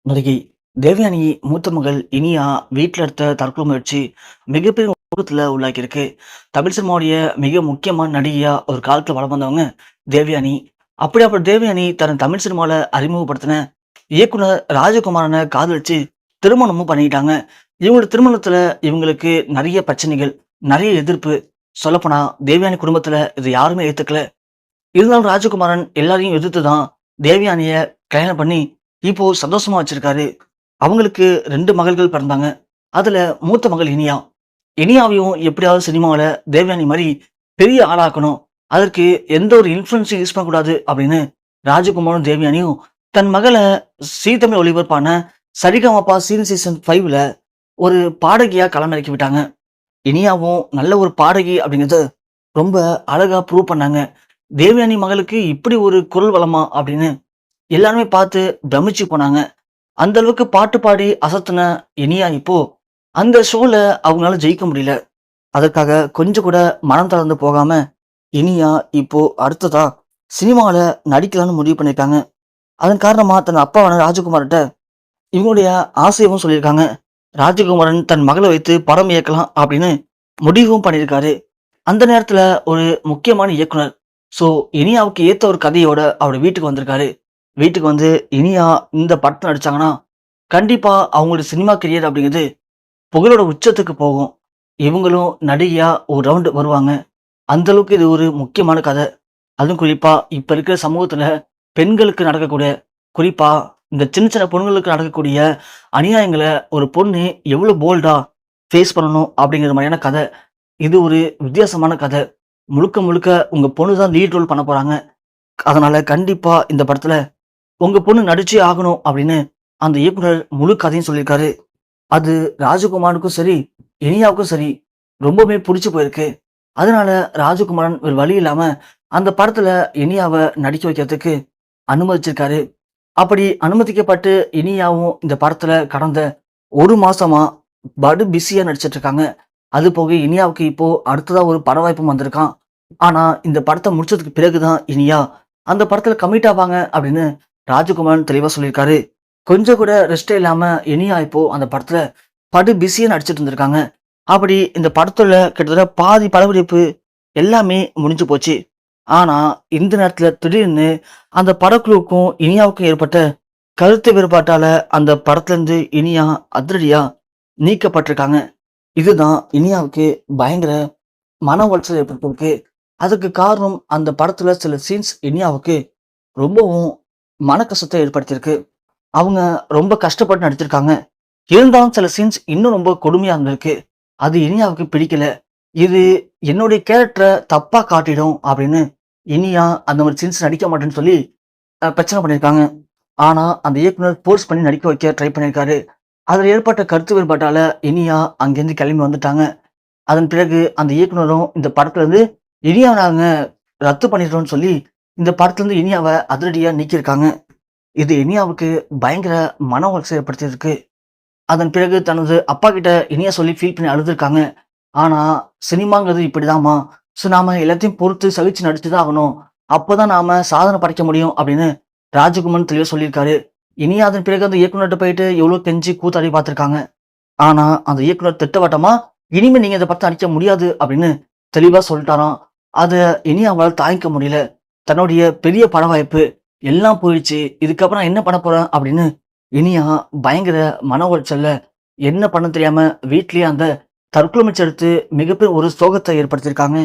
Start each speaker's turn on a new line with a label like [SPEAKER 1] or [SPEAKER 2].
[SPEAKER 1] நடிகை தேவயானி மூத்த மகள் இனியா வீட்டில் எடுத்த தற்கொலை முயற்சி மிகப்பெரிய விபத்துல உள்ளாக்கியிருக்கு. தமிழ் சினிமாவுடைய மிக முக்கியமான நடிகையா ஒரு காலத்துல வலம் வந்தவங்க தேவயானி. அப்படி தேவயானி தன் தமிழ் சினிமாவில் அறிமுகப்படுத்தின இயக்குனர் ராஜகுமாரனை காதலிச்சு திருமணமும் பண்ணிக்கிட்டாங்க. இவங்களோட திருமணத்துல இவங்களுக்கு நிறைய பிரச்சனைகள், நிறைய எதிர்ப்பு. சொல்லப்போனா தேவயானி குடும்பத்துல இது யாருமே ஏத்துக்கல. இருந்தாலும் ராஜகுமாரன் எல்லாரையும் எதிர்த்து தான் தேவயானிய கல்யாணம் பண்ணி இப்போ சந்தோஷமா வச்சிருக்காரு. அவங்களுக்கு 2 மகள்கள் பிறந்தாங்க. அதுல மூத்த மகள் இனியா. இனியாவையும் எப்படியாவது சினிமாவுல தேவயானி மாரி பெரிய ஆளாக்கணும். அதற்கு எந்த ஒரு இன்ஃப்ளூயன்ஸையும் யூஸ் பண்ணக்கூடாது அப்படின்னு ராஜகுமாரும் தேவயானியும் தன் மகள ஜீ தமிழ் ஒளிபரப்பான சரிகமபா சீசன் 5ல ஒரு பாடகியா களமிறக்கி விட்டாங்க. இனியாவும் நல்ல ஒரு பாடகி அப்படிங்கிறத ரொம்ப அழகா ப்ரூவ் பண்ணாங்க. தேவயானி மகளுக்கு இப்படி ஒரு குரல் வளமா அப்படின்னு எல்லாருமே பார்த்து பிரமிச்சு போனாங்க. அந்த அளவுக்கு பாட்டு பாடி அசத்துன இனியா இப்போ அந்த ஷோல அவங்களால ஜெயிக்க முடியல. அதற்காக கொஞ்சம் கூட மனம் தளர்ந்து போகாம இனியா இப்போ அடுத்ததா சினிமாவில் நடிக்கலாம்னு முடிவு பண்ணியிருக்காங்க. அதன் காரணமா தன் அப்பாவான ராஜகுமார்கிட்ட இவங்களுடைய ஆசையவும் சொல்லியிருக்காங்க. ராஜகுமாரன் தன் மகளை வைத்து படம் இயக்கலாம் அப்படின்னு முடிவும் பண்ணியிருக்காரு. அந்த நேரத்துல ஒரு முக்கியமான இயக்குனர் இனியாவுக்கு ஏத்த ஒரு கதையோட அவர் வீட்டுக்கு வந்திருக்காரு. வீட்டுக்கு வந்து இனியா இந்த படத்துல நடிச்சாங்கன்னா கண்டிப்பா அவங்களோட சினிமா கெரியர் அப்படிங்கிறது புகழோட உச்சத்துக்கு போகும். இவங்களும் நடிகையா ஒரு ரவுண்டு வருவாங்க. அந்த அளவுக்கு இது ஒரு முக்கியமான கதை. அதுவும் குறிப்பா இப்ப இருக்கிற சமூகத்துல பெண்களுக்கு நடக்கக்கூடிய, குறிப்பா இந்த சின்ன சின்ன பொண்ணுங்களுக்கு நடக்கக்கூடிய அநியாயங்களை ஒரு பொண்ணு எவ்வளவு போல்டா ஃபேஸ் பண்ணணும் அப்படிங்கிற மாதிரியான கதை. இது ஒரு வித்தியாசமான கதை. முழுக்க முழுக்க உங்க பொண்ணு தான் லீட் ரோல் பண்ண போறாங்க. அதனால கண்டிப்பா இந்த படத்துல உங்க பொண்ணு நடிச்சே ஆகணும் அப்படின்னு அந்த இயக்குனர் முழு கதையும் சொல்லியிருக்காரு. அது ராஜகுமாரனுக்கும் சரி, இனியாவுக்கும் சரி ரொம்பவே பிடிச்சு போயிருக்கு. அதனால ராஜகுமாரன் ஒரு வழி இல்லாம அந்த படத்துல இனியாவை நடிக்க வைக்கிறதுக்கு அனுமதிச்சிருக்காரு. அப்படி அனுமதிக்கப்பட்டு இனியாவும் இந்த படத்துல கடந்த 1 மாசமா படு பிஸியா நடிச்சிட்டு இருக்காங்க. அது போக இனியாவுக்கு இப்போ அடுத்ததா ஒரு பட வாய்ப்பும் வந்திருக்கான். ஆனா இந்த படத்தை முடிச்சதுக்கு பிறகுதான் இனியா அந்த படத்துல கமிட் ஆவாங்க அப்படின்னு ராஜகுமாரன் தெளிவா சொல்லியிருக்காரு. கொஞ்சம் கூட ரெஸ்டே இல்லாம இனியா இப்போ அந்த படத்துல படு பிஸியா நடிச்சிட்டு இருந்திருக்காங்க. அப்படி இந்த படத்துல கிட்டத்தட்ட பாதி படப்பிடிப்பு எல்லாமே முடிஞ்சு போச்சு. ஆனா இந்த நேரத்துல திடீர்னு அந்த படக்குழுவுக்கும் இனியாவுக்கும் ஏற்பட்ட கருத்து வேறுபாட்டால அந்த படத்துல இருந்து இனியா அதிரடியா நீக்கப்பட்டிருக்காங்க. இதுதான் இனியாவுக்கு பயங்கர மன உளைச்சல் ஏற்பட்டிருக்கு. அதுக்கு காரணம் அந்த படத்துல சில சீன்ஸ் இனியாவுக்கு ரொம்பவும் மனக்கசத்தை ஏற்படுத்தியிருக்கு. அவங்க ரொம்ப கஷ்டப்பட்டு நடிச்சிருக்காங்க. இருந்தாலும் சில சீன்ஸ் இன்னும் ரொம்ப கொடுமையா இருந்திருக்கு. அது இனியாவுக்கு பிடிக்கல. இது என்னுடைய கேரக்டரை தப்பா காட்டிடும் அப்படின்னு இனியா அந்த மாதிரி சீன்ஸ் நடிக்க மாட்டேன்னு சொல்லி பிரச்சனை பண்ணியிருக்காங்க. ஆனா அந்த இயக்குனர் ஃபோர்ஸ் பண்ணி நடிக்க வைக்க ட்ரை பண்ணியிருக்காரு. அதில் ஏற்பட்ட கருத்து வேறுபாட்டால இனியா அங்கேருந்து கிளம்பி வந்துட்டாங்க. அதன் பிறகு அந்த இயக்குனரும் இந்த படத்துல இருந்து இனியாவை நாங்க ரத்து பண்ணிடுறோம்னு சொல்லி இந்த படத்துல இருந்து இனியாவை அதிரடியா நீக்கியிருக்காங்க. இது இனியாவுக்கு பயங்கர மன உளைச்சல் ஏற்படுத்தியிருக்கு. அதன் பிறகு தனது அப்பா கிட்ட இனியா சொல்லி ஃபீல் பண்ணி அழுதுருக்காங்க. ஆனா சினிமாங்கிறது இப்படிதாம்மா. நாம எல்லாத்தையும் பொறுத்து சகிச்சு நடிச்சுதான் ஆகணும். அப்போதான் நாம சாதனை படைக்க முடியும் அப்படின்னு ராஜகுமாரன் தெளிவா சொல்லியிருக்காரு. இனியா அதன் பிறகு அந்த இயக்குனர்கிட்ட போயிட்டு எவ்வளவு கெஞ்சி கூத்தாடி பார்த்திருக்காங்க. ஆனா அந்த இயக்குனர் திட்டவட்டமா இனிமே நீங்க இந்த படத்தை நடிக்க முடியாது அப்படின்னு தெளிவா சொல்லிட்டாராம். அத இனியாவால் தாங்கிக்க முடியல. தன்னுடைய பெரிய பட வாய்ப்பு எல்லாம் போயிடுச்சு. இதுக்கப்புறம் நான் என்ன பண்ண போறேன் அப்படின்னு இனியா பயங்கர மன உளைச்சல்ல என்ன பண்ண தெரியாம வீட்லயே அந்த தற்கொலை முயற்சி எடுத்து மிகப்பெரிய ஒரு சோகத்தை ஏற்படுத்தியிருக்காங்க.